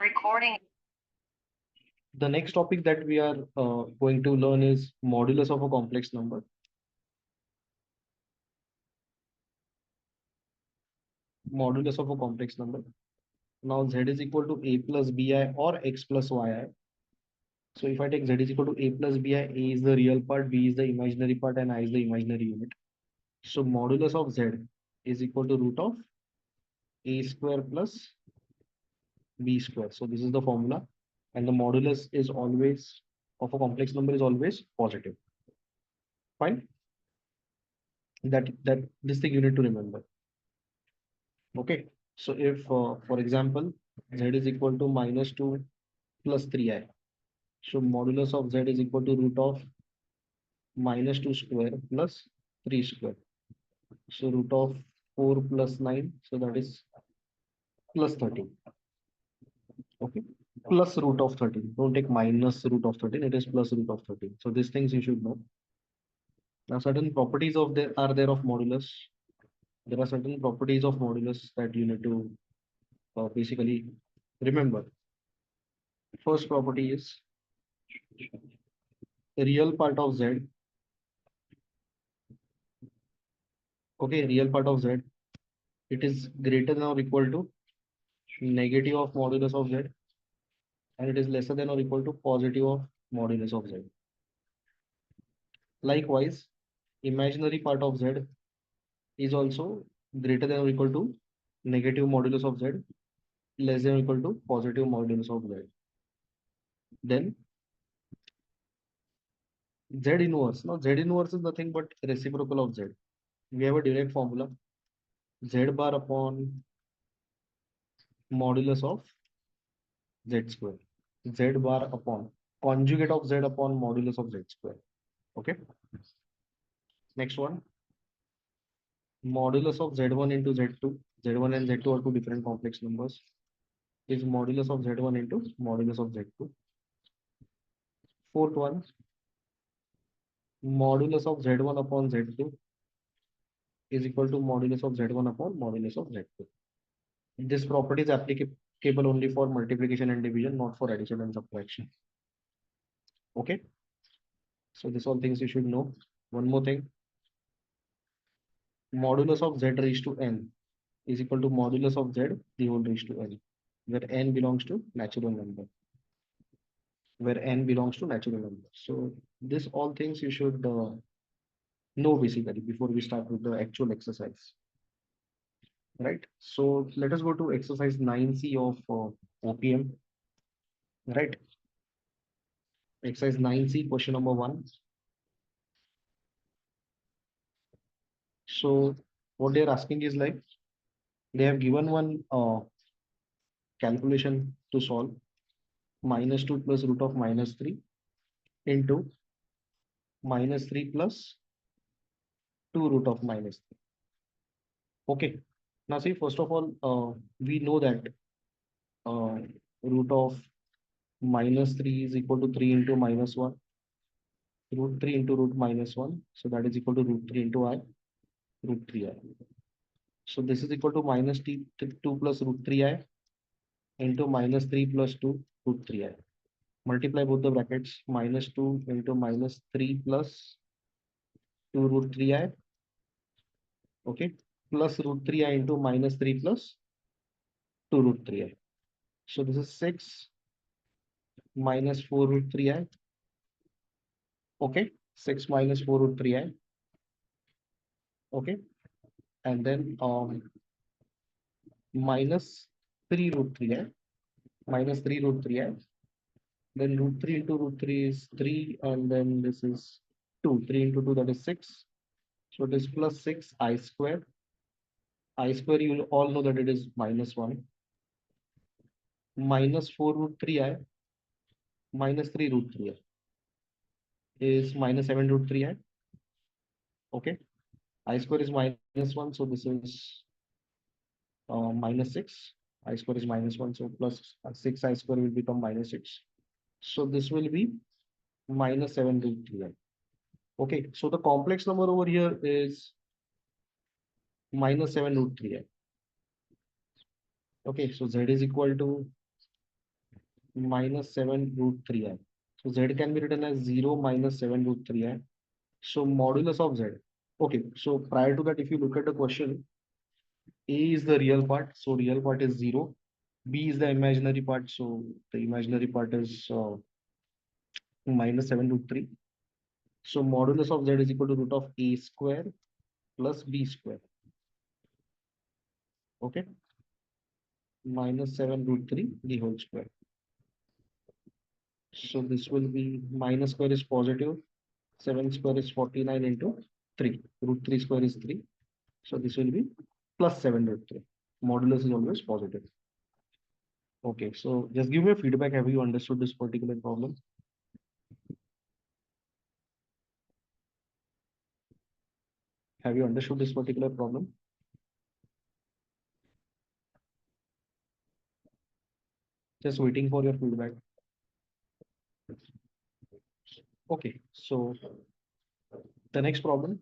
Recording. The next topic that we are going to learn is modulus of a complex number. Modulus of a complex number. Now z is equal to a plus bi or x plus yi. So if I take z is equal to a plus bi, a is the real part, b is the imaginary part, and I is the imaginary unit. So modulus of z is equal to root of a square plus b square. So this is the formula, and the modulus is always of a complex number is always positive. Fine. That this thing you need to remember. Okay. So if, for example, z is equal to minus 2 plus 3i. So modulus of z is equal to root of minus 2 square plus 3 square. So root of 4 plus 9. So that is plus 13. Okay. Plus root of 13. Don't take minus root of 13. It is plus root of 13. So these things you should know. Now certain properties of there are there of modulus. There are certain properties of modulus that you need to basically remember. First property is real part of z. Okay, real part of z, it is greater than or equal to negative of modulus of z, and it is lesser than or equal to positive of modulus of z. Likewise, imaginary part of z is also greater than or equal to negative modulus of z, less than or equal to positive modulus of z. Then z inverse. Now z inverse is nothing but reciprocal of z. We have a direct formula, z bar upon modulus of z square. Z bar upon conjugate of z upon modulus of z square. Okay. Next one, modulus of z1 into z2. Z1 and z2 are two different complex numbers. Is modulus of z1 into modulus of z2. Fourth one, modulus of z1 upon z2 is equal to modulus of z1 upon modulus of z2. This property is applicable only for multiplication and division, not for addition and subtraction. Okay. So this all things you should know. One more thing, modulus of z raised to n is equal to modulus of z the whole raised to n, where n belongs to natural number. Where n belongs to natural number. So this all things you should know basically before we start with the actual exercise. Right. So let us go to exercise 9C of OPM. Right. Exercise 9C, question number 1. So what they're asking is like they have given one calculation to solve, minus 2 plus root of minus 3 into minus 3 plus 2 root of minus 3. Okay. Now see, first of all, we know that uh, root of minus 3 is equal to 3 into minus 1, root 3 into root minus 1. So that is equal to root 3 into I, root 3I. So this is equal to minus 2 plus root 3I into minus 3 plus 2 root 3I. Multiply both the brackets, minus 2 into minus 3 plus 2 root 3I. Okay. Plus root 3I into minus 3 plus 2 root 3I. So this is 6 minus 4 root 3I. Okay. 6 minus 4 root 3I. Okay. And then minus 3 root 3I. Minus 3 root 3I. Then root 3 into root 3 is 3. And then this is 2. 3 into 2, that is 6. So it is plus 6 I square. I square, you will all know that it is minus 1. Minus 4 root 3I minus 3 root 3I is minus 7 root 3I. Okay. I square is minus 1. So this is minus 6. I square is minus 1. So plus 6 I square will become minus 6. So this will be minus 7 root 3I. Okay. So the complex number over here is minus 7 root 3I. Okay. So Z is equal to minus 7 root 3i. So z can be written as 0 minus 7 root 3i. So modulus of z. Okay, so prior to that, if you look at the question, a is the real part, so real part is 0. B is the imaginary part, so the imaginary part is minus 7 root 3. So modulus of z is equal to root of a square plus b square. Okay, minus 7 root 3 the whole square. So this will be minus square is positive, 7 square is 49 into 3. Root 3 square is 3. So this will be plus 7 root 3. Modulus is always positive. Okay, so just give me a feedback. Have you understood this particular problem? Have you understood this particular problem? Just waiting for your feedback. Okay, so the next problem,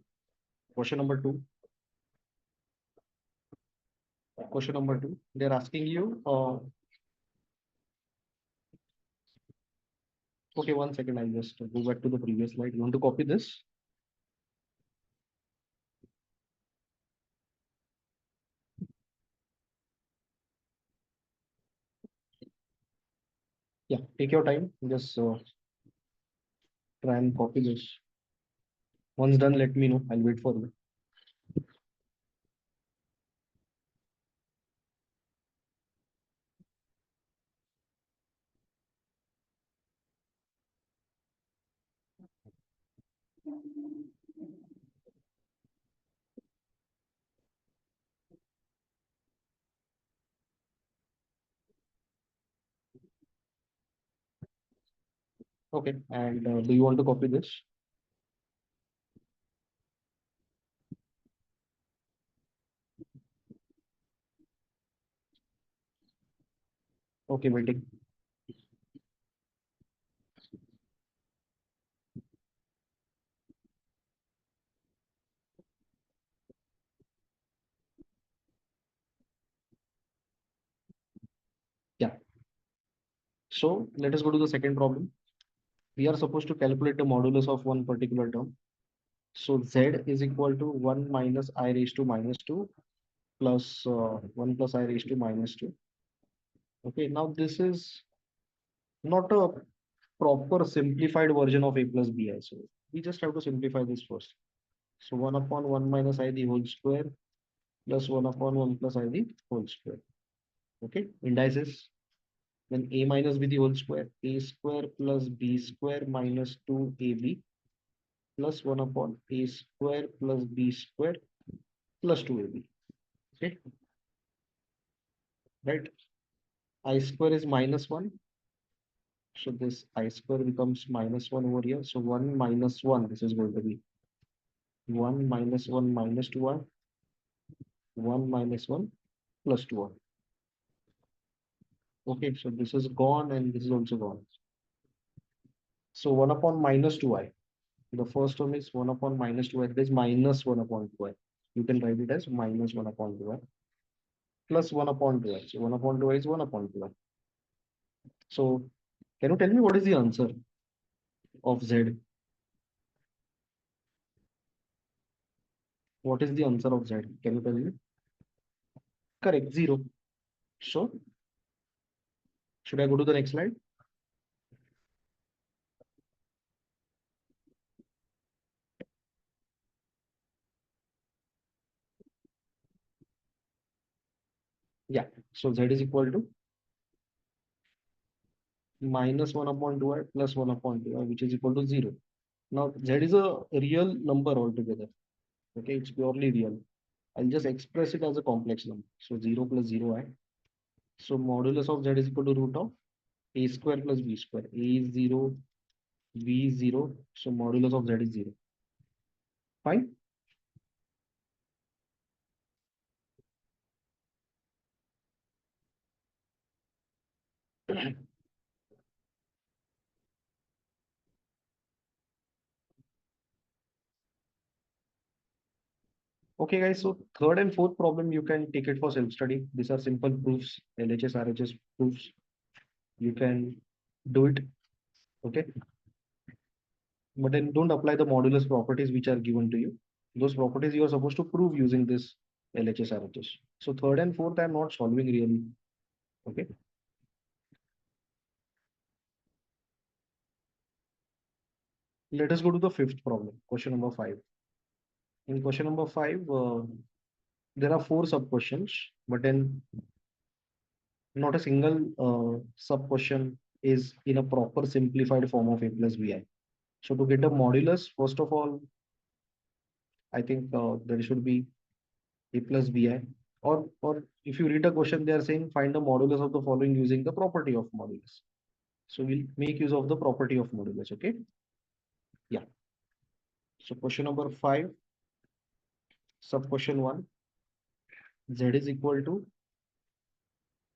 question number two. Question number two, they're asking you, okay, 1 second, I'll just go back to the previous slide. You want to copy this? Yeah, take your time. Just try and copy this. Once done, let me know. I'll wait for you. Okay, and do you want to copy this? Okay, waiting. Yeah. So let us go to the second problem. We are supposed to calculate the modulus of one particular term. So z is equal to 1 minus I raised to minus 2 plus 1 plus I raised to minus 2. Okay, now this is not a proper simplified version of a plus bi. So we just have to simplify this first. So 1 upon 1 minus I the whole square plus 1 upon 1 plus I the whole square. Okay, indices. Then a minus b the whole square, a square plus b square minus 2ab plus 1 upon a square plus b square plus 2ab. Okay, right? I square is minus 1. So this I square becomes minus 1 over here. So 1 minus 1, this is going to be 1 minus 1 minus 2i, 1 minus 1 plus 2i. Okay, so this is gone and this is also gone. So 1 upon minus 2i. The first term is 1 upon minus 2i. That is minus 1 upon 2i. You can write it as minus 1 upon 2i plus 1 upon 2i. So 1 upon 2i is 1 upon 2i. So can you tell me what is the answer of z? What is the answer of z? Can you tell me? Correct, 0. So should I go to the next slide? Yeah. So z is equal to minus 1 upon 2i plus 1 upon 2i, which is equal to 0. Now z is a real number altogether. Okay, it's purely real. I'll just express it as a complex number. So 0 plus 0i. So modulus of z is equal to root of a square plus b square. A is 0, b is 0. So modulus of z is 0. Fine. Okay, guys. So third and fourth problem, you can take it for self-study. These are simple proofs, LHS, RHS proofs. You can do it. Okay, but then don't apply the modulus properties which are given to you. Those properties you are supposed to prove using this LHS RHS. So third and fourth I'm not solving really. Okay, let us go to the fifth problem, question number 5. In question number 5, there are 4 sub questions, but then not a single sub question is in a proper simplified form of a plus bi. So to get a modulus, first of all, I think there should be a plus bi. Or if you read a question, they are saying find the modulus of the following using the property of modulus. So we'll make use of the property of modulus. Okay. Yeah. So question number 5, sub question 1, z is equal to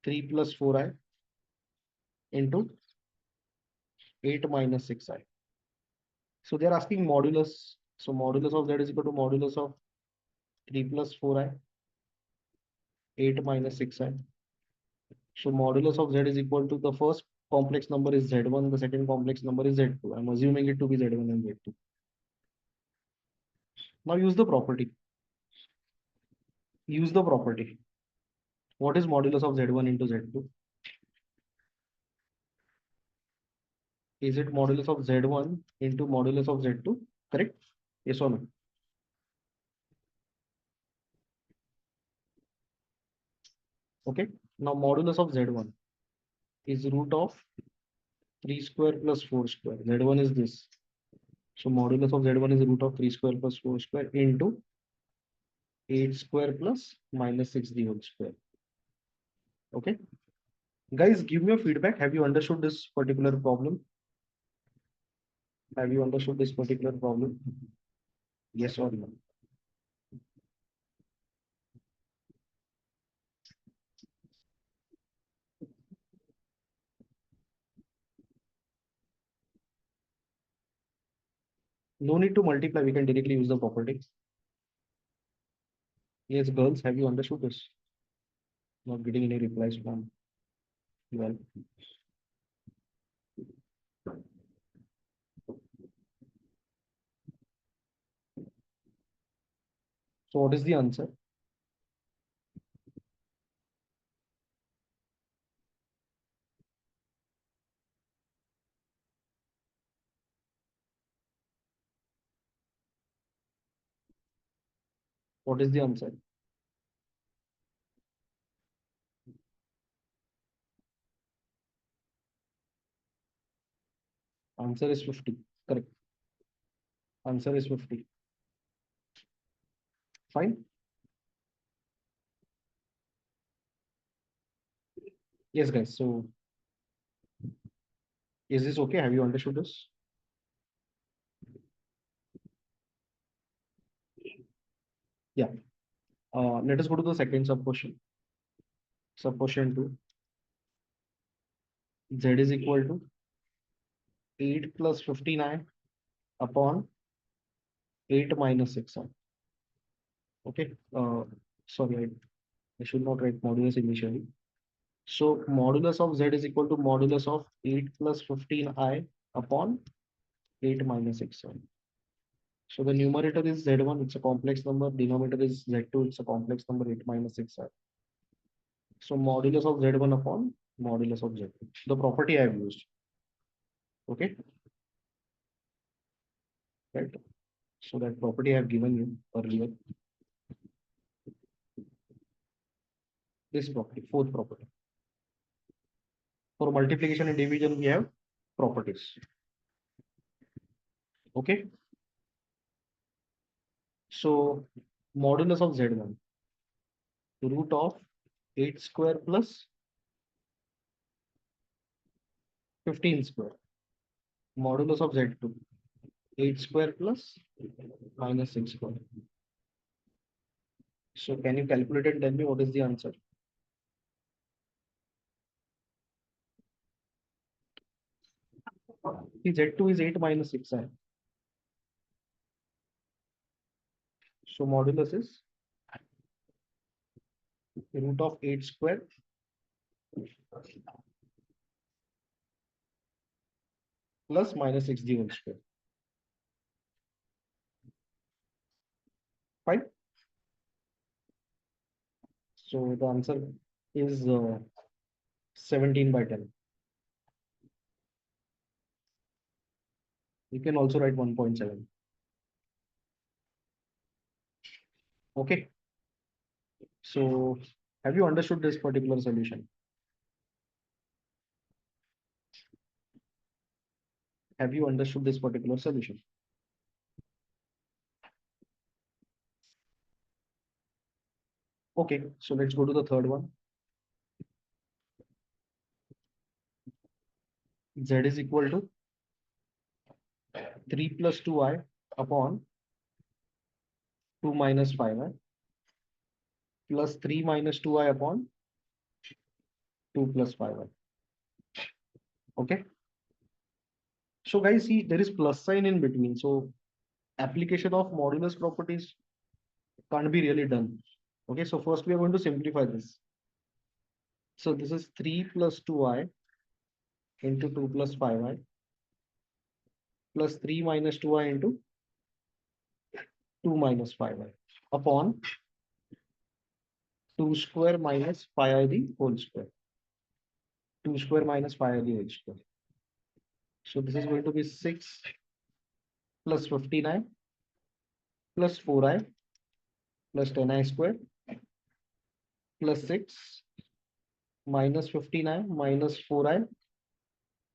3 plus 4i into 8 minus 6i. So they are asking modulus. So modulus of z is equal to modulus of 3 plus 4i, 8 minus 6i. So modulus of z is equal to the first complex number is z1, the second complex number is z2. I'm assuming it to be z1 and z2. Now use the property. Use the property. What is modulus of z1 into z2? Is it modulus of z1 into modulus of z2? Correct? Yes or no? Okay. Now modulus of z1 is root of 3 square plus 4 square. Z1 is this. So modulus of z1 is root of 3 square plus 4 square into 8 square plus minus 6 the whole square. Okay. Guys, give me a feedback. Have you understood this particular problem? Have you understood this particular problem? Yes or no? No need to multiply. We can directly use the property. Yes, girls, have you understood this? Not getting any replies from well. So what is the answer? What is the answer? Answer is 50. Correct. Answer is 50. Fine. Yes, guys. So is this okay? Have you understood this? Yeah. Let us go to the second sub question. Sub question 2. Z is equal to 8 plus 59 upon 8 minus 6. Okay. Sorry, I should not write modulus initially. So modulus of z is equal to modulus of 8 plus 15i upon 8 minus 6. So the numerator is z1, it's a complex number. Denominator is z2, it's a complex number, 8 minus 6i. So modulus of z1 upon modulus of z2. The property I have used. Okay, right? So that property I have given you earlier. This property, fourth property. For multiplication and division, we have properties. Okay. So modulus of z1, root of 8 square plus 15 square. Modulus of z2, 8 square plus minus 6 square. So can you calculate and tell me what is the answer? See, z2 is 8 minus 6i. So modulus is root of 8 square plus minus 6g whole square. Fine. So the answer is 17 by 10. You can also write 1.7. Okay. So have you understood this particular solution? Have you understood this particular solution? Okay. So let's go to the third one. Z is equal to 3 plus 2i upon 2 minus 5i plus 3 minus 2i upon 2 plus 5i. Okay. So guys, see, there is plus sign in between. So application of modulus properties can't be really done. Okay. So first we are going to simplify this. So this is 3 plus 2i into 2 plus 5i plus 3 minus 2i into 2 minus 5i upon 2 square minus 5i the whole square. 2 square minus 5i the whole square. So this is going to be 6 plus 59 plus 4i plus 10i square plus 6 minus 59 minus 4i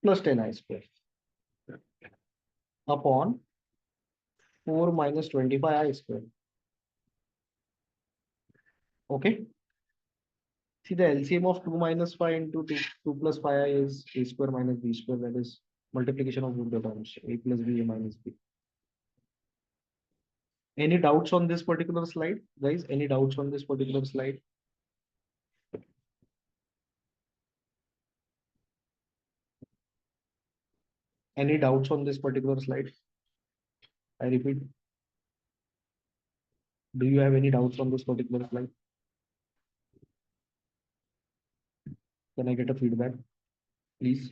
plus 10i square upon 4 minus 25i square. Okay. See, the LCM of 2 minus 5 into 2 plus 5i is a square minus b square. That is multiplication of both the terms, a plus b, a minus b. Any doubts on this particular slide, guys? Any doubts on this particular slide? Any doubts on this particular slide? I repeat, do you have any doubts on this particular slide? Can I get a feedback, please?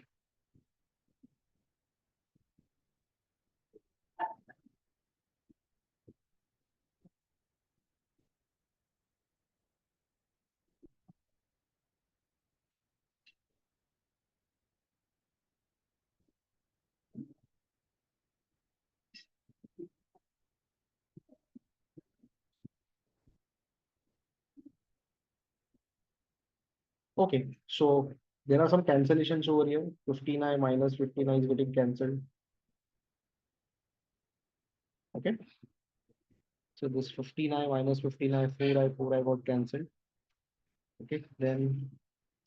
Okay, so there are some cancellations over here. 59 minus 59 is getting cancelled. Okay, so this 59 minus 59, 4i got cancelled. Okay, then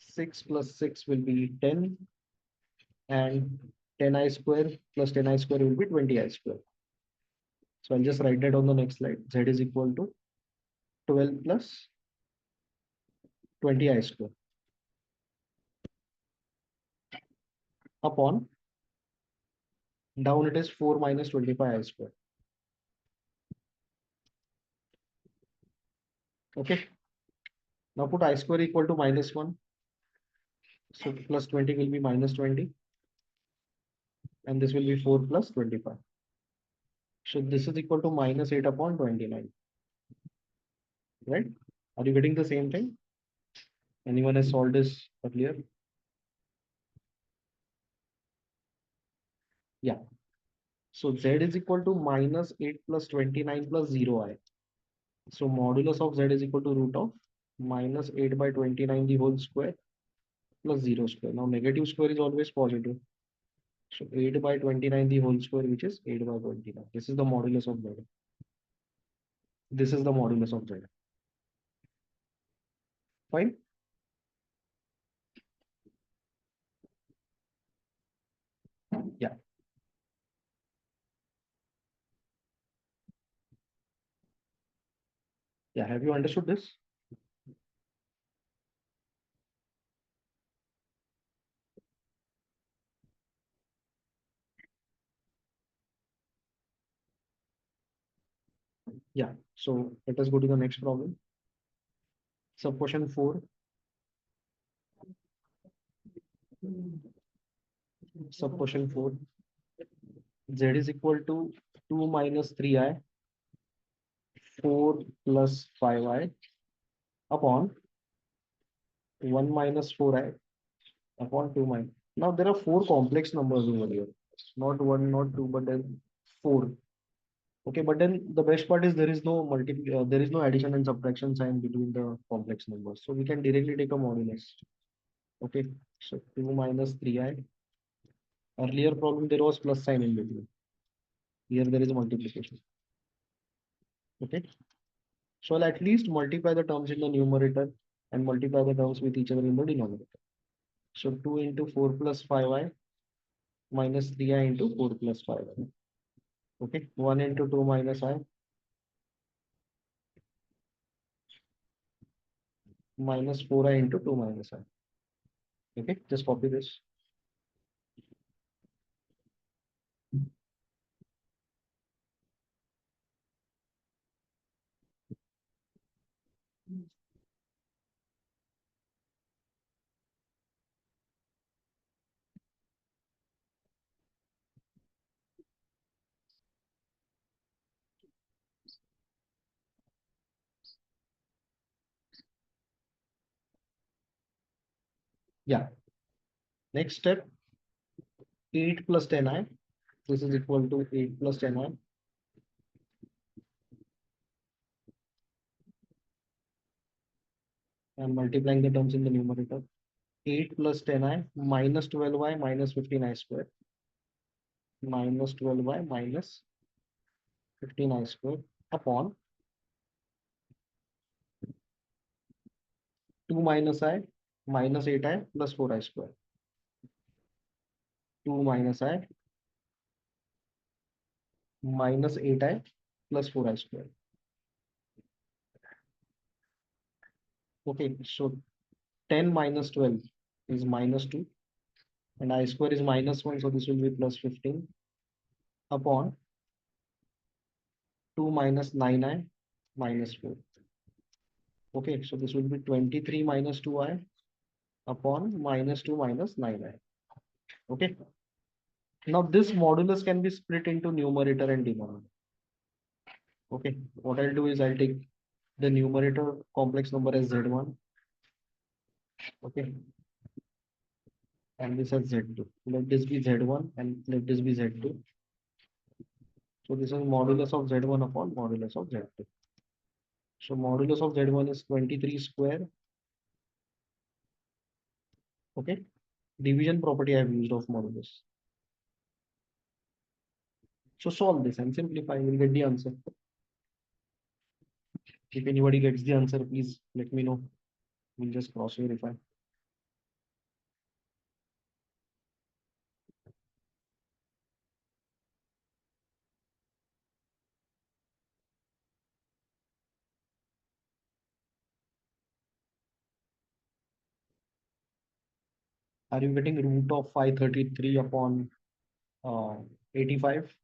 6 plus 6 will be 10, and 10i square plus 10i square will be 20i square. So I'll just write that on the next slide. Z is equal to 12 plus 20i square upon, down it is 4 minus 25i square. Okay, now put I square equal to minus 1. So plus 20 will be minus 20, and this will be 4 plus 25. So this is equal to minus 8 upon 29, right? Are you getting the same thing? Anyone has solved this earlier? Yeah. So Z is equal to minus 8 plus 29 plus 0i. So modulus of Z is equal to root of minus 8 by 29 the whole square plus 0 square. Now negative square is always positive. So 8 by 29 the whole square, which is 8 by 29. This is the modulus of Z. This is the modulus of Z. Fine. Yeah. Yeah. Have you understood this? Yeah. So let us go to the next problem. Sub question 4. Sub question 4. Z is equal to 2 minus 3i, 4 plus 5i upon 1 minus 4i upon 2 minus. Now there are four complex numbers over here. Not one, not two, but then four. Okay, but then the best part is there is no there is no addition and subtraction sign between the complex numbers. So we can directly take a modulus. Okay, so 2 minus 3i. Earlier problem there was plus sign in between. Here there is a multiplication. Okay, so I'll at least multiply the terms in the numerator and multiply the terms with each other in the denominator. So 2 into 4 plus 5i minus 3i into 4 plus 5i. Okay, 1 into 2 minus I minus 4i into 2 minus I. Okay, just copy this. Yeah, next step, 8 plus 10i. This is equal to 8 plus 10i. I'm multiplying the terms in the numerator. 8 plus 10i minus 12i minus 15i square minus 12i minus 15i square upon 2 minus I minus 8i plus 4i square. 2 minus I minus 8i plus 4i square. Okay, so 10 minus 12 is minus 2 and I square is minus 1, so this will be plus 15 upon 2 minus 9i minus 4. Okay, so this will be 23 minus 2i upon minus 2 minus 9i. Okay, now this modulus can be split into numerator and denominator. Okay, what I'll do is I'll take the numerator complex number as z1. Okay, and this as z2. Let this be z1 and let this be z2. So this is modulus of z1 upon modulus of z2. So modulus of z1 is 23 square. Okay, division property I have used of modulus. So solve this and simplify, we'll get the answer. If anybody gets the answer, please let me know. We'll just cross verify. Are you getting root of 533 upon 85?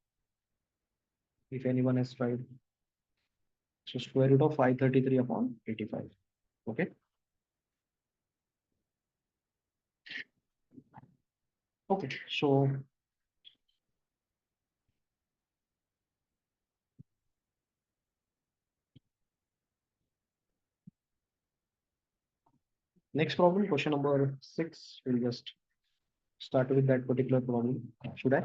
If anyone has tried. So square root of 533 upon 85. Okay. Okay. So next problem, question number 6. We'll just start with that particular problem. Should I?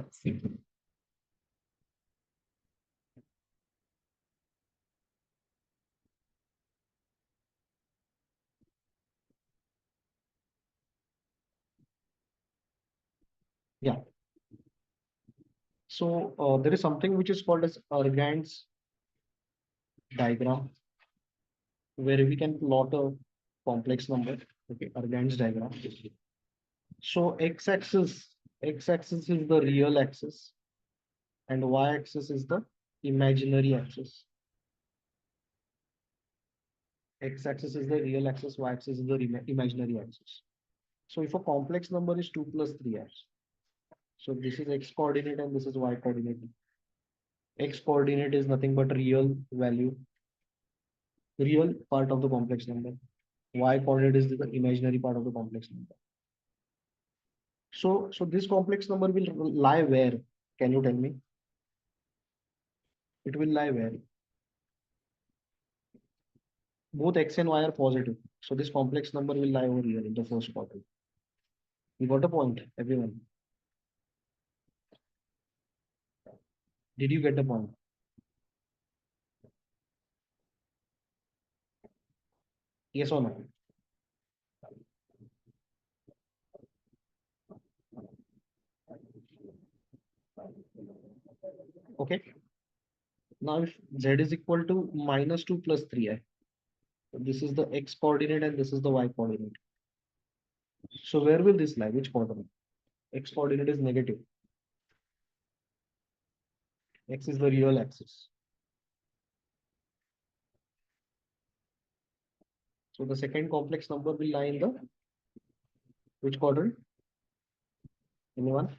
Yeah. So there is something which is called as Argand's diagram, where we can plot a complex number. Okay, Argand's diagram. So x-axis is the real axis, and y-axis is the imaginary axis. X-axis is the real axis, y-axis is the imaginary axis. So if a complex number is 2 plus 3i, so this is x coordinate and this is y coordinate. X coordinate is nothing but real value, real part of the complex number. Y coordinate is the imaginary part of the complex number. So this complex number will lie where? Can you tell me? It will lie where? Both x and y are positive. So this complex number will lie over here in the first quadrant. You got a point, everyone? Did you get the point? Yes or no? Okay. Now if z is equal to minus 2 plus 3i, this is the x coordinate and this is the y coordinate. So where will this lie? Which coordinate? X coordinate is negative. X is the real axis. So the second complex number will lie in the which quadrant? Anyone?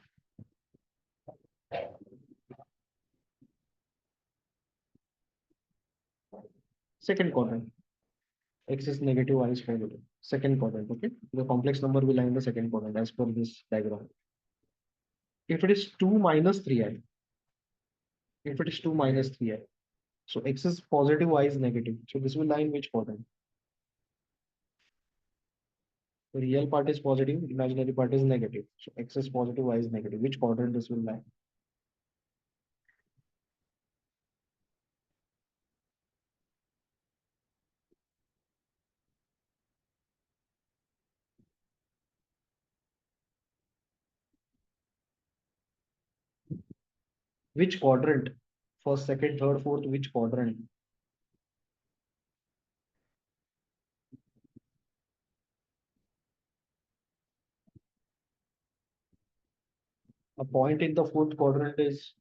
Second quadrant. X is negative, y is positive. Second quadrant, okay? The complex number will lie in the second quadrant as per this diagram. If it is 2 minus 3i, if it is 2 minus 3i, so x is positive, y is negative. So this will lie in which quadrant? The real part is positive, imaginary part is negative. So x is positive, y is negative. Which quadrant this will lie? Which quadrant? First, second, third, fourth, which quadrant? A point in the fourth quadrant is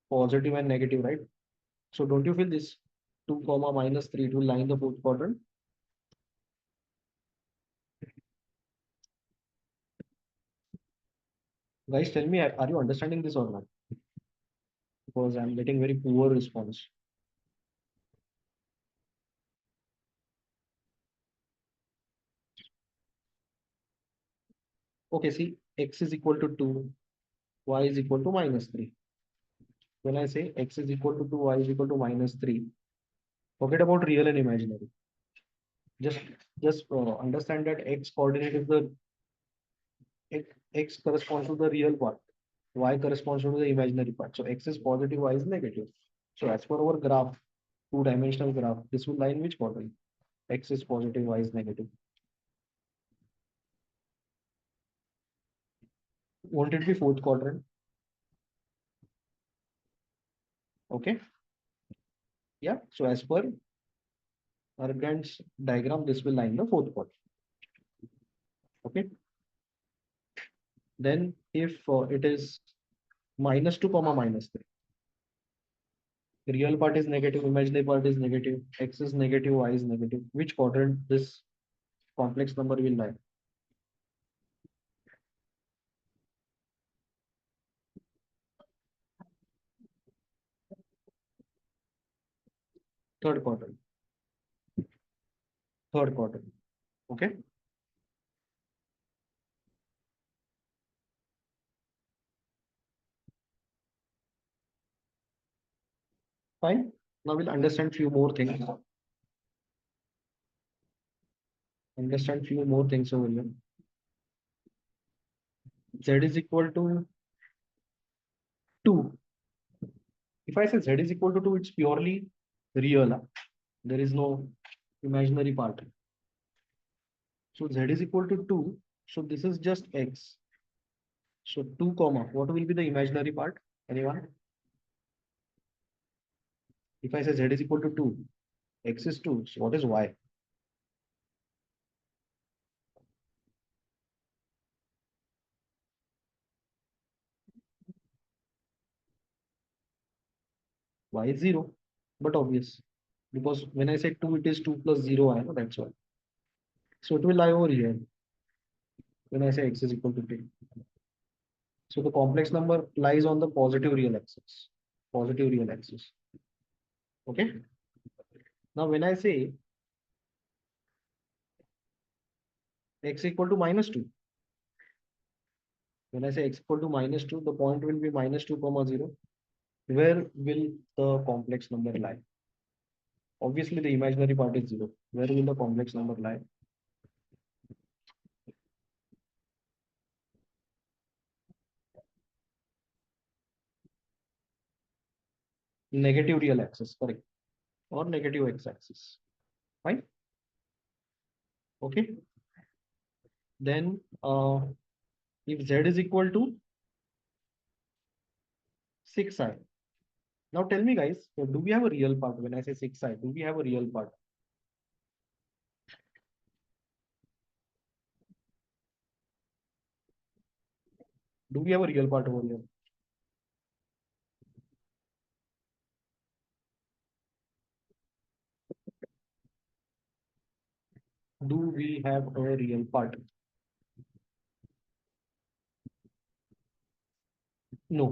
positive and negative, right? So don't you feel this 2 comma minus 3 to lie in the fourth quadrant? Guys, tell me, are you understanding this or not? Because I'm getting very poor response. Okay, see, x is equal to 2, y is equal to minus 3. When I say x is equal to 2, y is equal to minus 3, forget about real and imaginary. Just, just understand that x coordinate is the x corresponds to the real part, y corresponds to the imaginary part. So x is positive, y is negative. So as per our graph, two-dimensional graph, this will lie in which quadrant? X is positive, y is negative. Won't it be fourth quadrant? Okay. Yeah. So as per Argand's diagram, this will lie in the fourth quadrant. Okay. Then if it is minus 2 comma minus 3, real part is negative, imaginary part is negative, x is negative, y is negative. Which quadrant this complex number will lie? Third quadrant. Third quadrant. Okay. Fine. Now we'll understand few more things. Understand few more things over here. Z is equal to 2. If I say z is equal to 2, it's purely real. There is no imaginary part. So z is equal to 2. So this is just x. So 2 comma, what will be the imaginary part? Anyone? If I say z is equal to 2, x is 2. So what is y? Y is 0. But obvious. Because when I say 2, it is 2 plus 0. I know that's why. So it will lie over here when I say x is equal to 2. So the complex number lies on the positive real axis. Positive real axis. Okay. Now when I say x equal to minus 2, When I say x equal to -2, the point will be -2 comma 0. Where will the complex number lie? Obviously, the imaginary part is 0. Where will the complex number lie? Negative real axis, correct. Or negative x-axis. Fine. Okay. Then if z is equal to 6i. Now tell me guys, do we have a real part? When I say 6i, do we have a real part? Do we have a real part over here? Do we have a real part? No.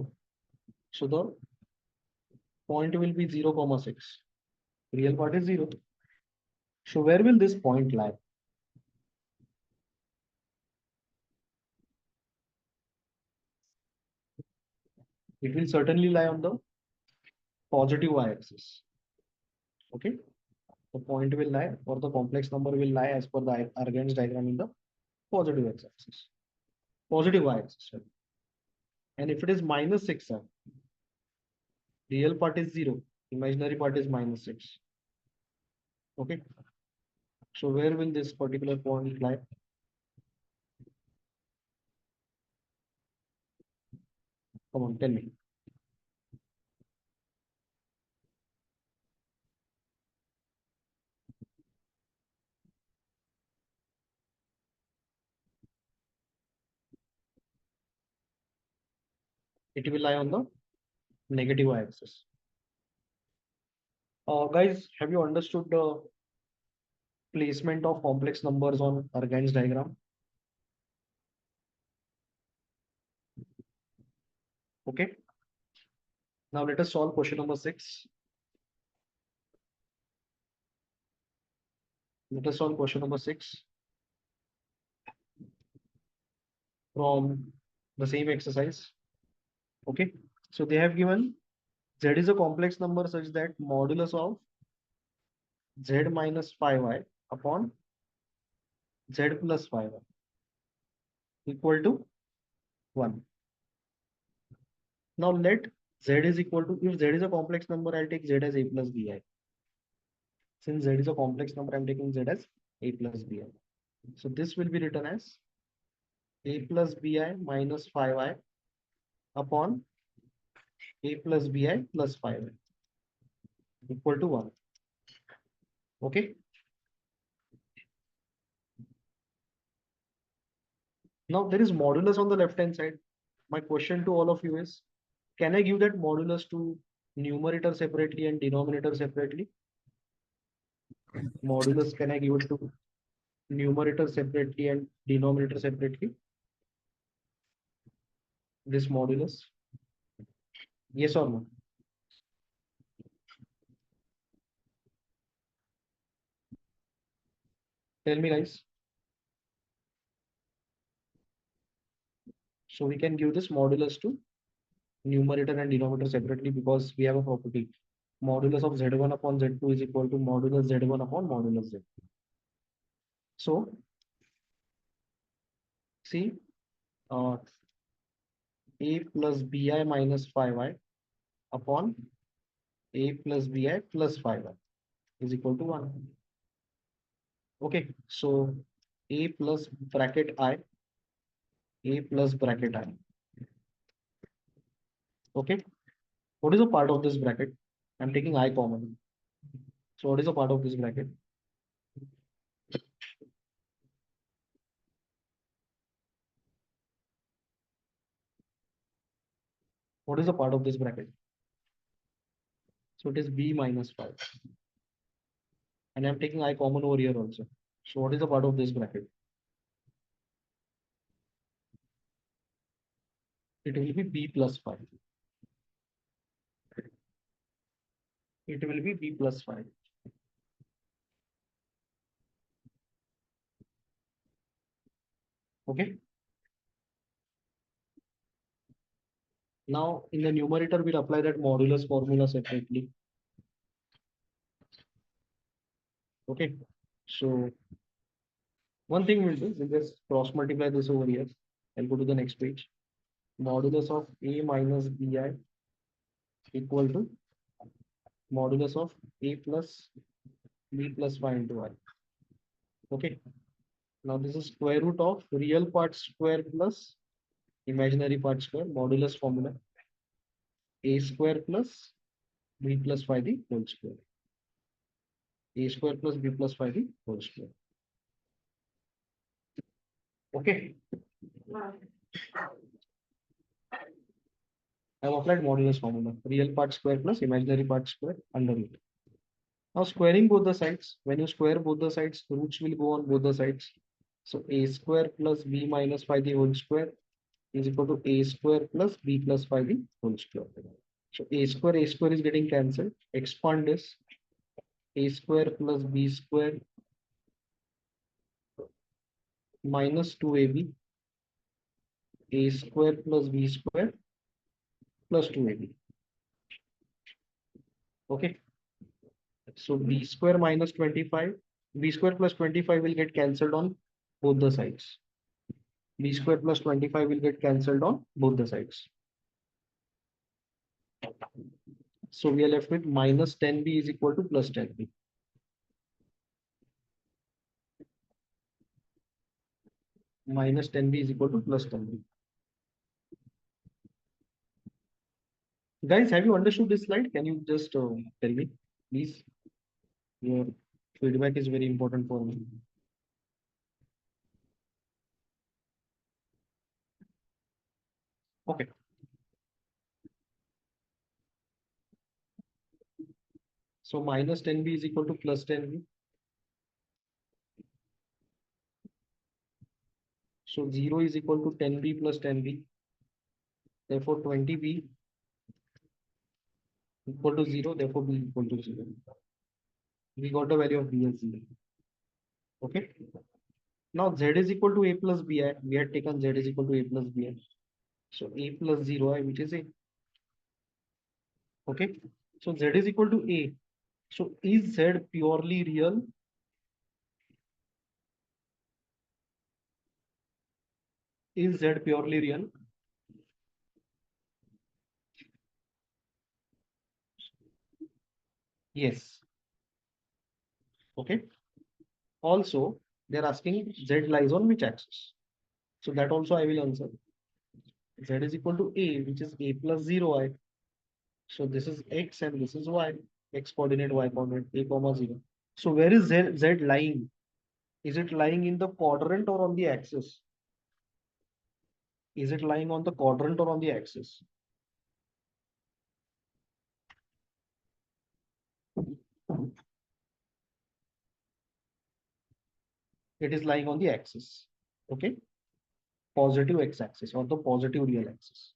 So the point will be 0 comma 6. Real part is 0. So where will this point lie? It will certainly lie on the positive y-axis. Okay. The point will lie, or the complex number will lie as per the Argand's diagram in the positive x-axis. Positive y-axis. Sorry. And if it is -6, real part is 0. Imaginary part is -6. Okay. So where will this particular point lie? Come on, tell me. It will lie on the negative y-axis. Guys, have you understood the placement of complex numbers on Argand's diagram? Okay. Now let us solve question number 6. Let us solve question number 6 from the same exercise. Okay. So they have given z is a complex number such that modulus of z minus 5i upon z plus 5i equal to 1. Now let z is equal to, if z is a complex number, I'll take z as a plus bi. Since z is a complex number, I'm taking z as a plus bi. So this will be written as a plus bi minus 5i upon a plus bi plus 5i equal to 1. Okay. Now there is modulus on the left hand side. My question to all of you is, can I give that modulus to numerator separately and denominator separately? Modulus, can I give it to numerator separately and denominator separately? This modulus? Yes or no? Tell me guys. So we can give this modulus to numerator and denominator separately because we have a property. Modulus of z1 upon z2 is equal to modulus z1 upon modulus z2. So see, a plus bi minus 5i upon a plus bi plus 5i is equal to 1. Okay, so a plus bracket I, a plus bracket I. Okay, what is a part of this bracket? I'm taking I common. So what is a part of this bracket? What is a part of this bracket? So it is b minus 5. And I'm taking I common over here also. So what is a part of this bracket? It will be b plus 5. It will be b plus 5. Okay. Now in the numerator, we'll apply that modulus formula separately. Okay. So one thing we'll do, we'll just cross multiply this over here. I'll go to the next page. Modulus of A minus BI equal to modulus of A plus B plus 5 into I. Okay. Now this is square root of real part square plus imaginary part square modulus formula. A square plus B plus 5 the whole square. A square plus B plus 5 the whole square. Okay. I have applied modulus formula. Real part square plus imaginary part square under it. Now squaring both the sides. When you square both the sides, roots will go on both the sides. So a square plus b minus 5 the whole square is equal to a square plus b plus 5 the whole square. So a square is getting cancelled. Expand this. A square plus b square minus 2ab. A square plus b square plus 2ab. Okay. So b square minus 25. B square plus 25 will get cancelled on both the sides. B square plus 25 will get cancelled on both the sides. So we are left with minus 10b is equal to plus 10b. Minus 10b is equal to plus 10b. Guys, have you understood this slide? Can you just tell me, please? Your feedback is very important for me. Okay. So minus 10b is equal to plus 10b. So 0 is equal to 10b plus 10b. Therefore 20b equal to 0. Therefore b equal to 0. We got the value of b as 0. Okay. Now z is equal to a plus bi. We had taken z is equal to a plus bi. So a plus 0i, which is a. Okay. So z is equal to a. So is z purely real? Is z purely real? Yes. Okay. Also, they're asking z lies on which axis? So that also I will answer. Z is equal to a, which is a plus 0i. So this is x and this is y. X coordinate, y coordinate, a comma 0. So where is z lying? Is it lying in the quadrant or on the axis? Is it lying on the quadrant or on the axis? It is lying on the axis. Okay. Positive x-axis or the positive real axis.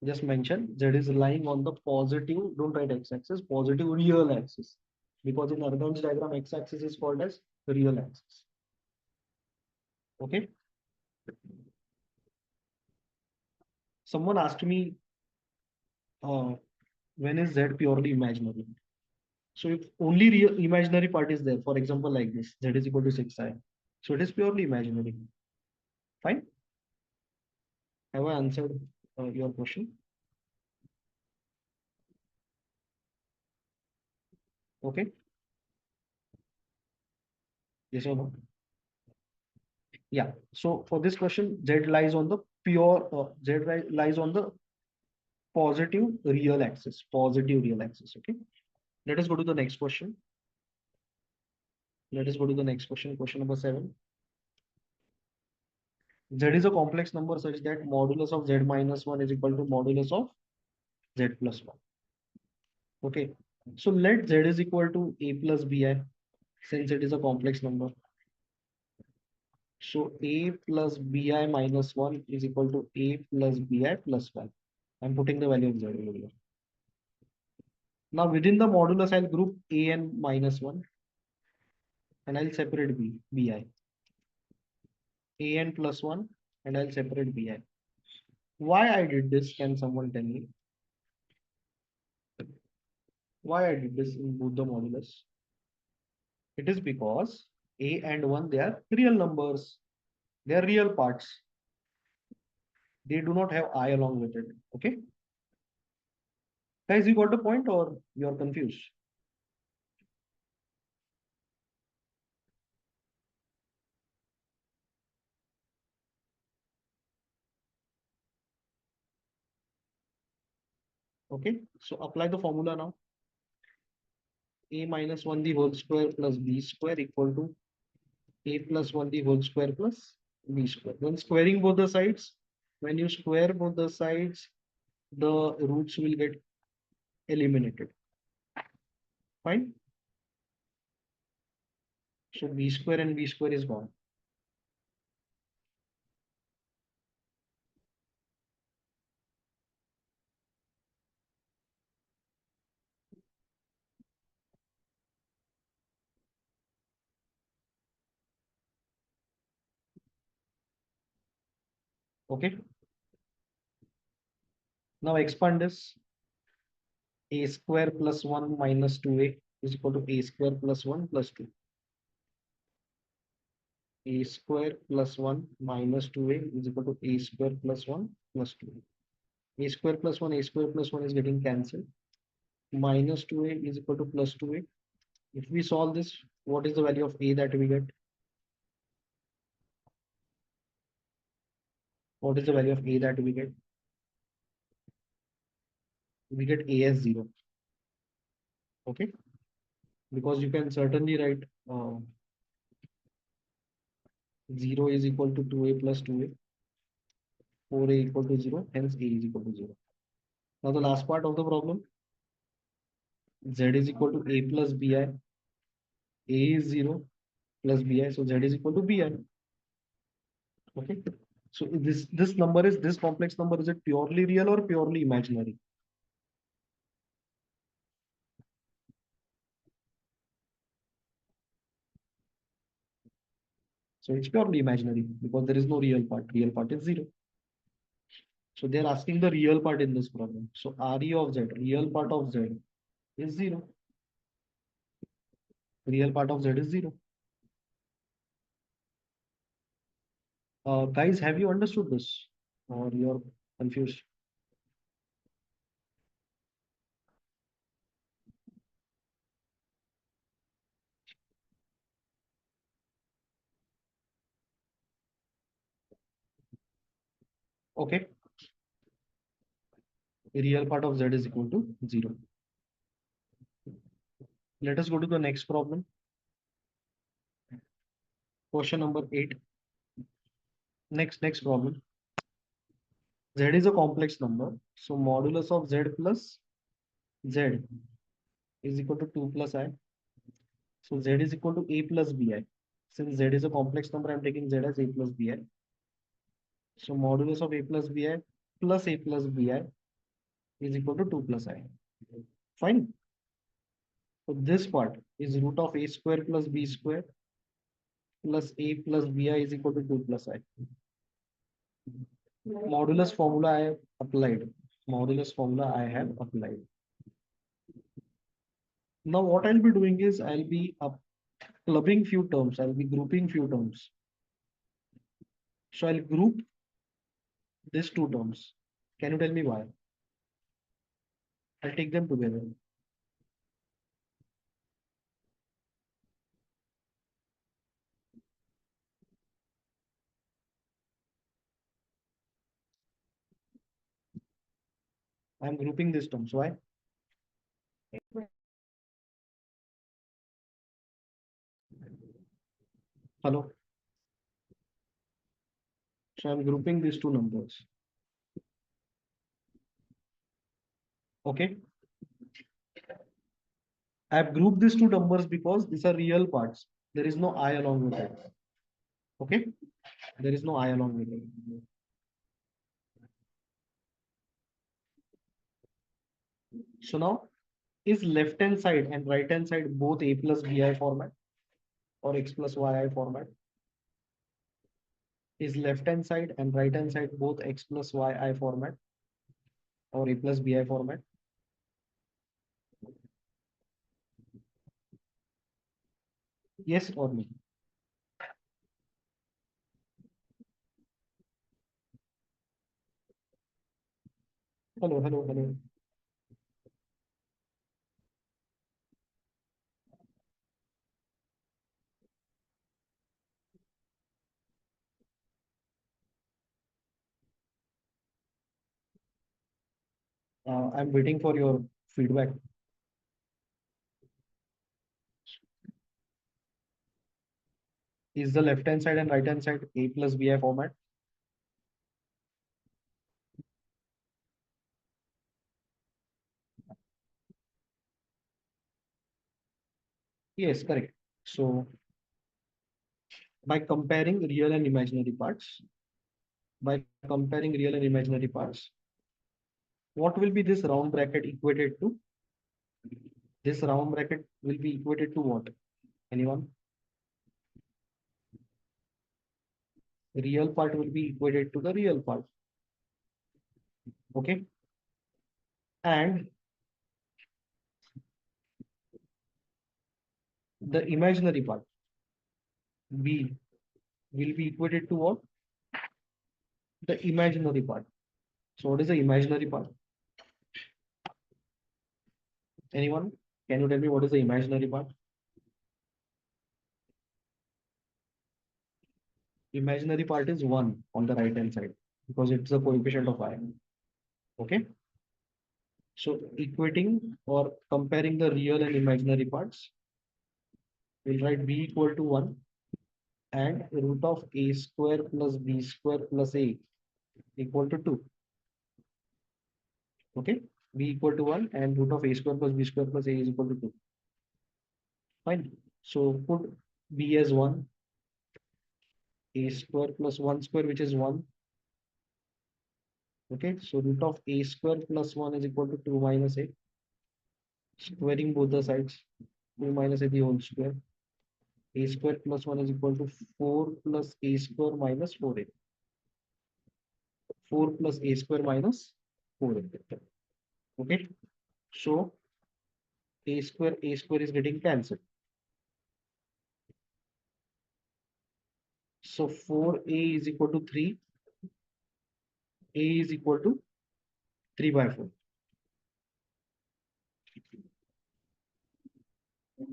Just mention Z is lying on the positive, don't write x-axis, positive real axis. Because in Argand's diagram, x-axis is called as real axis. Okay. Someone asked me, when is Z purely imaginary? So if only real imaginary part is there, for example, like this, Z is equal to 6i. So it is purely imaginary. Fine. Have I answered your question? Okay. Yes or no? Yeah. So for this question, Z lies on the pure, lies on the positive real axis. Positive real axis. Okay. Let us go to the next question. Let us go to the next question. Question number 7. Z is a complex number such that modulus of Z minus 1 is equal to modulus of Z plus 1. Okay. So let Z is equal to A plus BI since it is a complex number. So A plus BI minus 1 is equal to A plus BI plus 1. I'm putting the value of Z over here. Now within the modulus, I'll group A and minus 1 and I'll separate BI. A n plus 1 and I'll separate BI. Why I did this? Can someone tell me why I did this in both the modulus? It is because a and 1 they are real numbers. They are real parts. They do not have I along with it. Okay, guys, you got the point or you are confused? Okay, so apply the formula now. A minus 1 the whole square plus b square equal to a plus 1 the whole square plus b square. When squaring both the sides, when you square both the sides, the roots will get eliminated. Fine. So b square and b square is gone. Okay. Now expand this. A square plus 1 minus 2a is equal to a square plus 1 plus 2. A square plus 1 minus 2a is equal to a square plus 1 plus 2. A square plus 1, a square plus 1 is getting cancelled. Minus 2a is equal to plus 2a. If we solve this, what is the value of a that we get? What is the value of a that we get? We get a as 0. Okay. Because you can certainly write 0 is equal to 2a plus 2a, 4a equal to 0, hence a is equal to 0. Now the last part of the problem, z is equal to a plus bi. A is 0 plus bi, so z is equal to bi. Okay. So this number is this complex number, is it purely real or purely imaginary? So it's purely imaginary because there is no real part. Real part is 0. So they're asking the real part in this problem. So RE of Z, real part of Z is 0. Real part of Z is 0. Guys, have you understood this or you're confused? Okay. Real part of Z is equal to 0. Let us go to the next problem. Question number 8. Next problem. Z is a complex number. So modulus of Z plus Z is equal to 2 plus I. So Z is equal to A plus BI. Since Z is a complex number, I'm taking Z as A plus BI. So modulus of A plus A plus BI is equal to 2 plus I. Fine. So this part is root of A square plus B square plus A plus BI is equal to 2 plus I. Modulus formula I have applied. Modulus formula I have applied. Now what I'll be doing is I'll be clubbing few terms. I'll be grouping few terms. So I'll group these two terms. Can you tell me why? I'll take them together. I'm grouping these terms. Why? Hello. So I'm grouping these two numbers. Okay. I've grouped these two numbers because these are real parts. There is no I along with it. Okay. There is no I along with it. So now is left hand side and right hand side both A plus BI format or X plus YI format? Is left hand side and right hand side both x plus yi format or a plus bi format? Yes or no? Hello, hello, hello. I'm waiting for your feedback. Is the left hand side and right hand side a plus bi format? Yes, correct. So by comparing real and imaginary parts, by comparing real and imaginary parts, what will be this round bracket equated to? This round bracket will be equated to what? Anyone? Real part will be equated to the real part. Okay. And the imaginary part, B, will be equated to what? The imaginary part. So what is the imaginary part? Anyone? Can you tell me what is the imaginary part? Imaginary part is 1 on the right hand side because it's the coefficient of I. Okay. So equating or comparing the real and imaginary parts, we'll write b equal to 1 and root of a square plus b square plus a equal to 2. Okay. B equal to 1 and root of a square plus b square plus a is equal to 2. Fine. So put b as 1, a square plus 1 square, which is 1. Okay. So root of a square plus 1 is equal to 2 minus a. Squaring both the sides. 2 minus a the whole square. A square plus 1 is equal to 4 plus a square minus 4a. 4 plus a square minus 4a. Okay. So a square is getting cancelled. So 4a is equal to 3. A is equal to 3 by 4.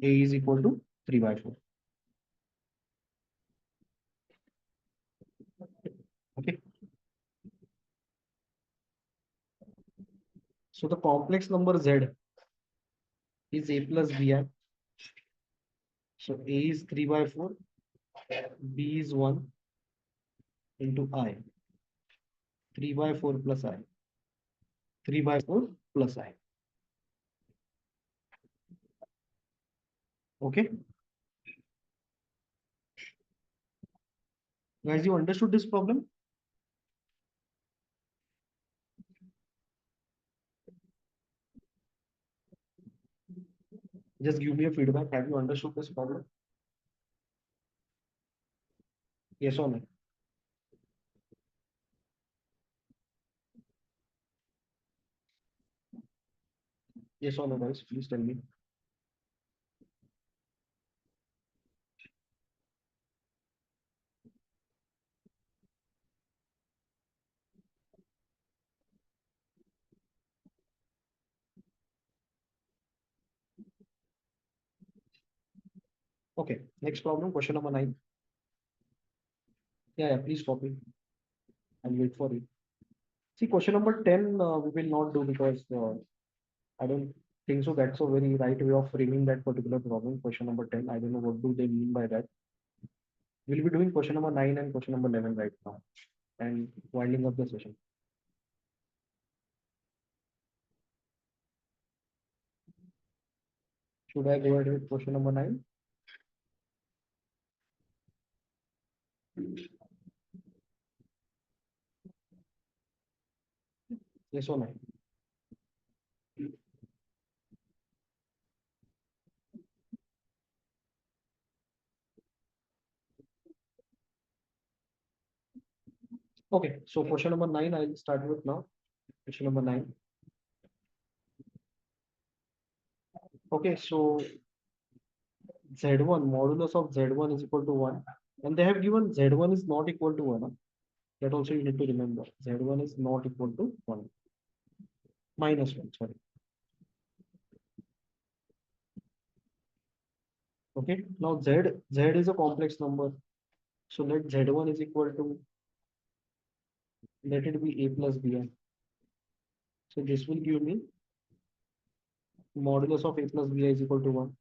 A is equal to 3 by 4. Okay. So the complex number z is a plus bi. So a is 3 by 4. B is 1 into I. 3 by 4 plus I. 3 by 4 plus I. Okay. Guys, you understood this problem? Just give me a feedback. Have you understood this problem? Yes or no? Yes or no, guys? Please tell me. Okay. Next problem, question number 9. Yeah, please copy. I'll wait for it. See, question number 10, we will not do because I don't think so. That's a very right way of framing that particular problem. Question number 10, I don't know what do they mean by that. We'll be doing question number 9 and question number 11 right now and winding up the session. Should I go ahead with question number 9? Yes or no? Okay, so question number 9, I'll start with now. Question number 9. Okay, so Z1, modulus of Z1 is equal to 1. And they have given Z1 is not equal to 1. Huh? That also you need to remember. Z1 is not equal to 1. Minus 1, sorry. Okay, now Z is a complex number. So let Z1 is equal to, let it be A plus BI. So this will give me modulus of A plus BI is equal to 1.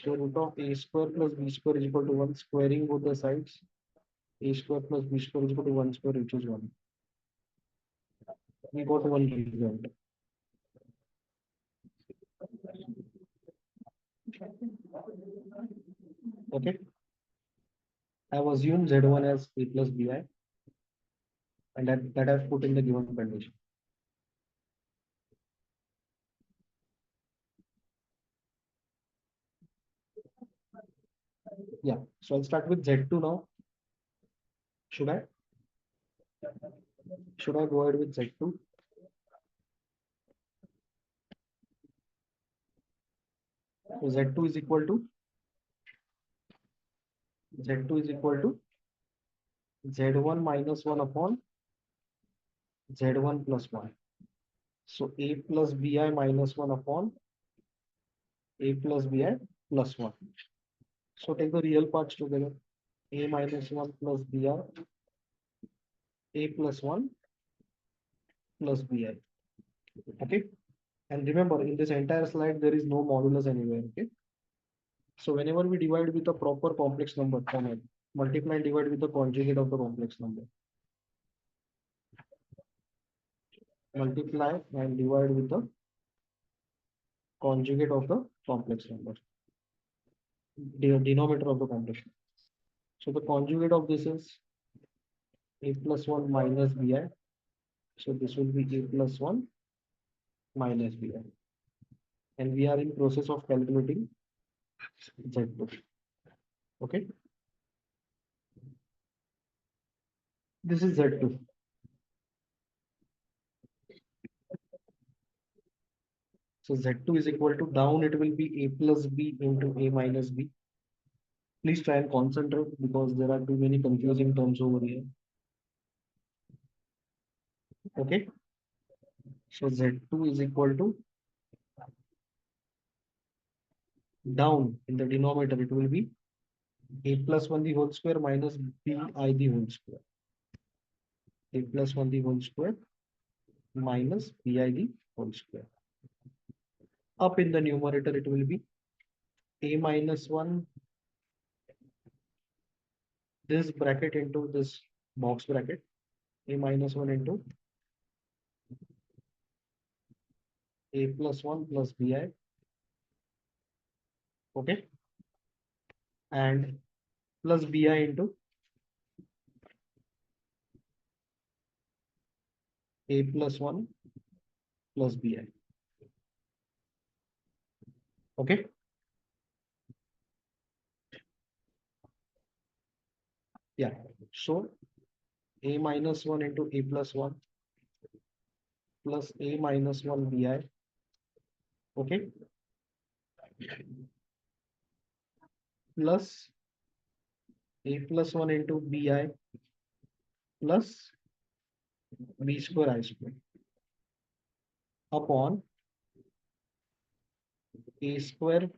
So root of A square plus B square is equal to 1. Squaring both the sides. A square plus B square is equal to 1 square, which is 1. We got one result. Okay. I've assumed Z1 as A plus BI, and that I've put in the given condition. Yeah. So I'll start with Z2 now. Should I? Should I go ahead with Z2? So Z2 is equal to Z1 minus 1 upon Z1 plus 1. So A plus BI minus 1 upon A plus BI plus 1. So take the real parts together. A minus 1 plus BI, A plus 1 plus BI. Okay. And remember, in this entire slide, there is no modulus anywhere. Okay. So whenever we divide with a proper complex number, multiply and divide with the conjugate of the complex number. Multiply and divide with the conjugate of the complex number. Denominator of the complex number. So the conjugate of this is A plus 1 minus BI. So this will be A plus 1 minus BI. And we are in process of calculating Z2. Okay. This is Z2. So Z2 is equal to, down it will be A plus B into A minus B. Please try and concentrate because there are too many confusing terms over here. Okay. So Z2 is equal to, down in the denominator, it will be A plus 1 the whole square minus BI the whole square. A plus 1 the whole square minus BI the whole square. Up in the numerator, it will be A minus 1, this bracket into this box bracket, A minus 1 into A plus 1 plus BI. Okay. And plus BI into A plus 1 plus BI. Okay. Yeah. So A minus 1 into A plus 1 plus A minus 1 BI. Okay. Plus A plus 1 into BI plus B square I square upon A square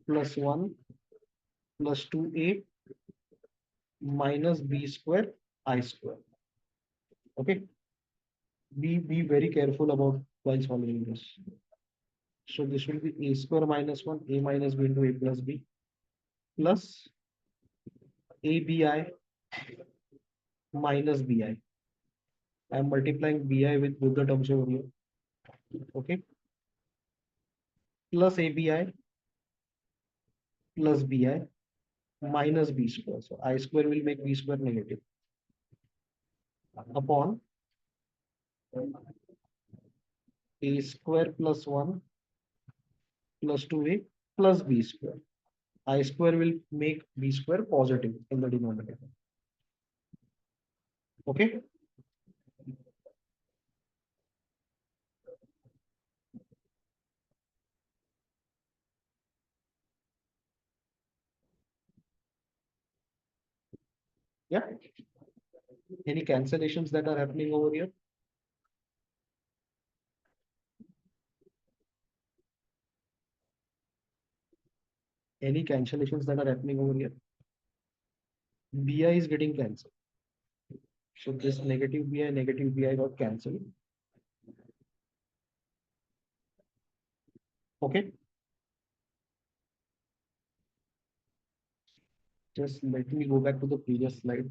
plus 1 plus 2A minus B square I square. Okay. Be very careful about while solving this. So this will be A square minus 1, A minus B into A plus B plus ABI minus BI. I am multiplying BI with both the terms over here. Okay. Plus ABI plus BI minus B square. So I square will make B square negative upon A square plus 1 plus 2A plus B square. I square will make B square positive in the denominator. Okay. Any cancellations that are happening over here? Any cancellations that are happening over here? BI is getting cancelled. So this negative BI got cancelled. Okay. Just let me go back to the previous slide.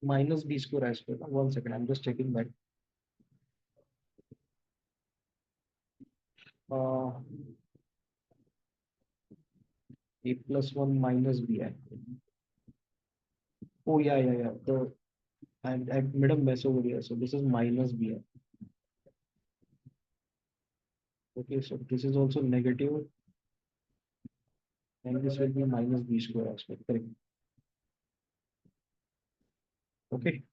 Minus B square as well. 1 second, I'm just checking back. Uh, A plus 1 minus BI. Oh, yeah. I made a mess over here. So this is minus BI. Okay, so this is also negative, and this will be minus B square as well. Correct. Okay.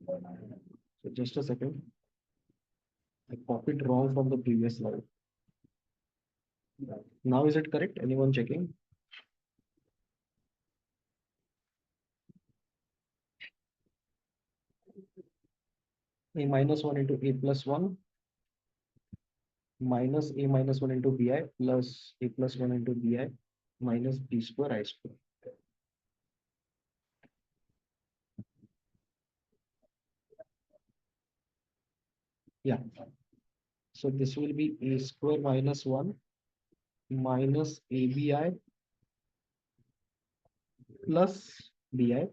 So just a second. I copied wrong from the previous slide. Now is it correct? Anyone checking? A minus 1 into A plus 1 minus A minus 1 into BI plus A plus 1 into BI minus B square I square. Yeah. So this will be A square minus 1 minus ABI plus BI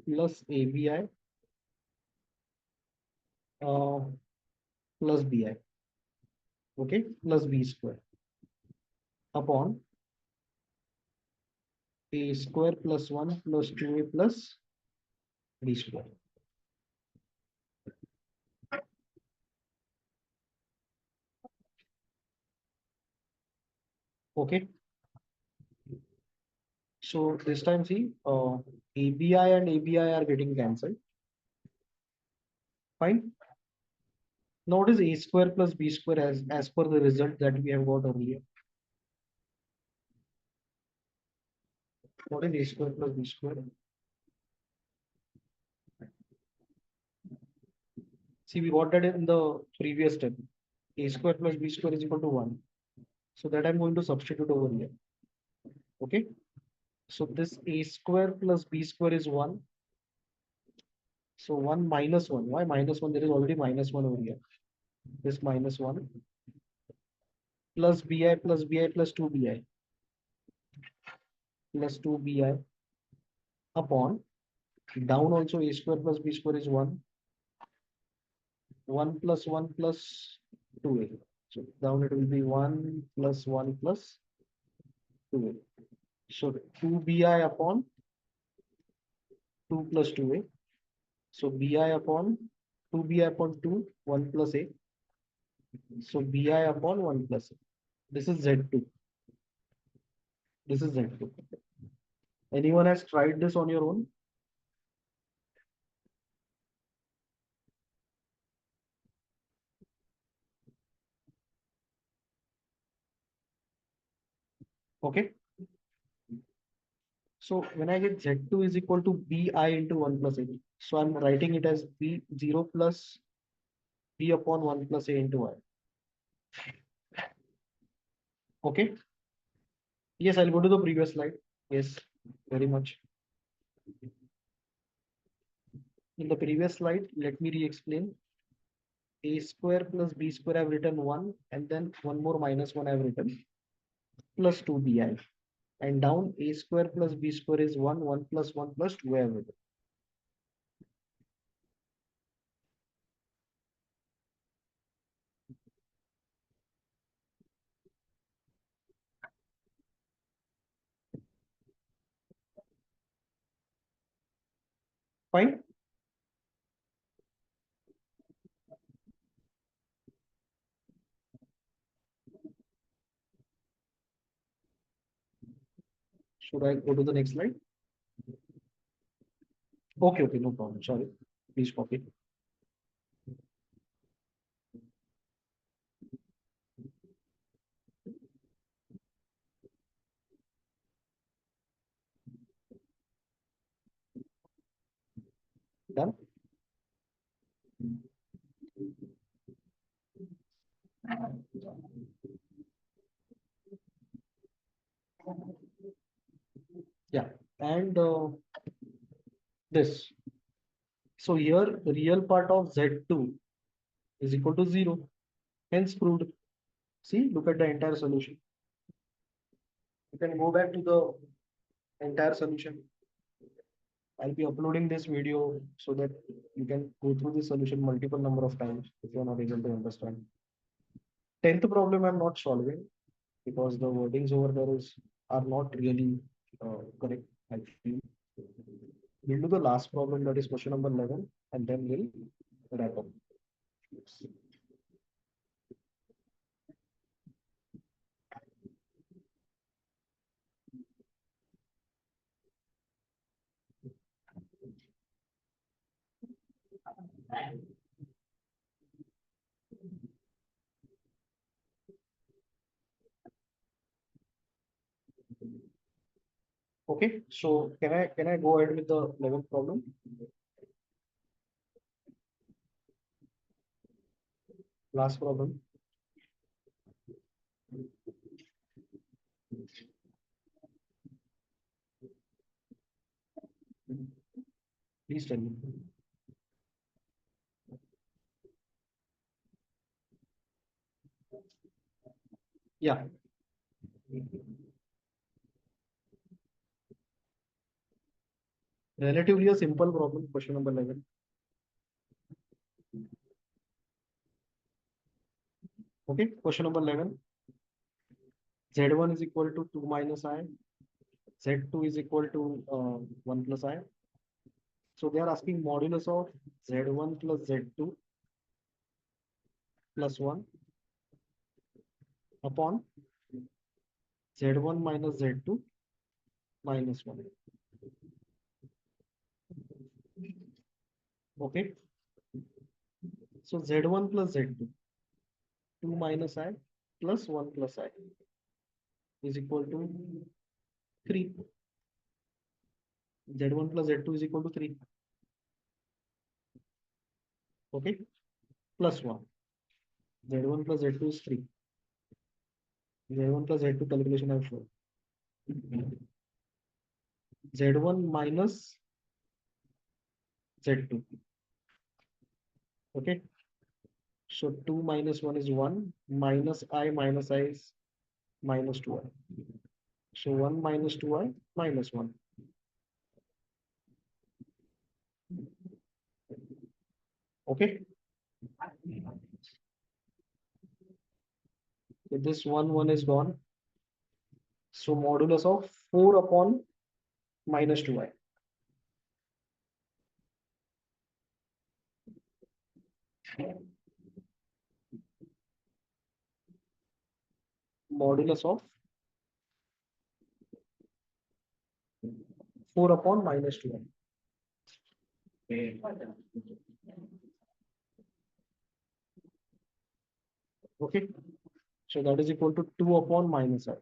plus ABI uh, plus BI. Okay, plus B square upon A square plus 1 plus 2A plus B square. Okay. So this time see ABI and ABI are getting cancelled. Fine. Now what is A square plus B square as per the result that we have got earlier? What is A square plus B square? See, we got that in the previous step. A square plus B square is equal to 1. So that I'm going to substitute over here. Okay. So this A square plus B square is 1. So 1 minus 1. Why minus 1? There is already minus 1 over here. This minus 1 plus BI plus 2BI plus 2BI upon down also A square plus B square is 1. 1 plus 1 plus 2A. So down it will be 1 plus 1 plus 2A. So 2BI upon 2 plus 2A. So BI upon 2BI upon 2, 1 plus A. So BI upon 1 plus A. This is Z2. This is Z2. Anyone has tried this on your own? Okay. So when I get Z2 is equal to BI into 1 plus A. So I'm writing it as B0 plus B upon 1 plus A into I. Okay. Yes, I'll go to the previous slide. Yes, very much. In the previous slide, let me re-explain. A square plus B square I've written 1, and then one more minus 1 I've written plus 2BI. And down A square plus B square is 1, 1 plus 1 plus 2 I've written. Fine. Should I go to the next slide? Okay, no problem. Sorry. Please copy. Yeah, and this. So here, real part of Z2 is equal to 0. Hence proved. See, look at the entire solution. You can go back to the entire solution. I'll be uploading this video so that you can go through the solution multiple number of times if you're not able to understand. 10th problem I'm not solving because the wordings over there are not really correct, I feel. We'll do the last problem, that is question number 11, and then we'll wrap up. Okay, so can I go ahead with the 11th problem? Last problem. Please tell me. Yeah. Relatively a simple problem, question number 11. Okay, question number 11. Z1 is equal to 2 minus I. Z2 is equal to 1 plus I. So they are asking modulus of Z1 plus Z2 plus 1 upon Z1 minus Z2 minus 1. Okay. So Z1 plus Z2, 2 minus I plus 1 plus I is equal to 3. Z1 plus Z2 is equal to 3. Okay. Plus 1. Z1 plus Z2 is 3. Z1 plus Z2 calculation I have shown. Z1 minus Z2. Okay. So 2 minus 1 is 1. Minus I is minus 2I. So 1 minus 2I minus 1. Okay. So this 1 is gone. So modulus of 4 upon minus 2I. Modulus of 4 upon minus 2I. Okay. So that is equal to 2 upon minus I.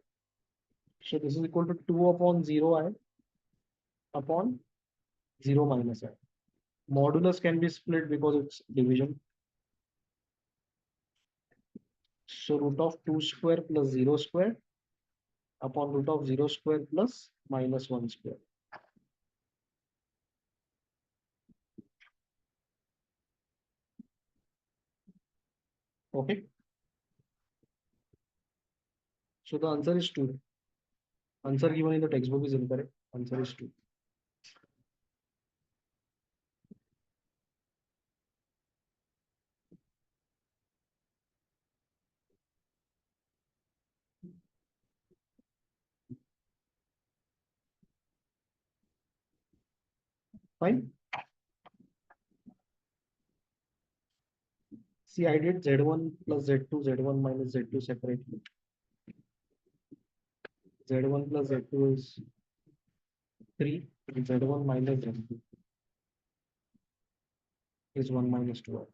So this is equal to 2 upon 0I upon 0 minus I. Modulus can be split because it's division. So root of 2 square plus 0 square upon root of 0 square plus minus 1 square. Okay. So the answer is 2. Answer given in the textbook is incorrect. Answer is 2. Fine. See, I did Z1 plus Z2, Z1 minus Z2 separately. Z1 plus Z2 is 3. Z1 minus Z2 is 1 minus 2.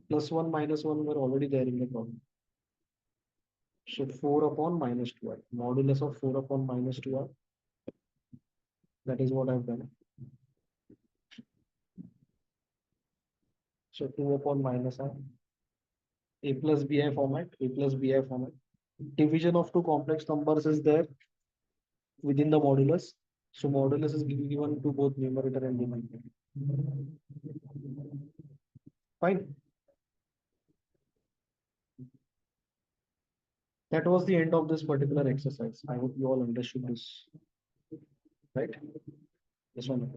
Plus 1 minus 1 were already there in the problem. So 4 upon minus 2. Modulus of 4 upon minus 2. That is what I've done. So 2 upon minus I A plus bi format, A plus bi format. Division of two complex numbers is there within the modulus. So modulus is given to both numerator and denominator. Fine. That was the end of this particular exercise. I hope you all understood this, right? This one.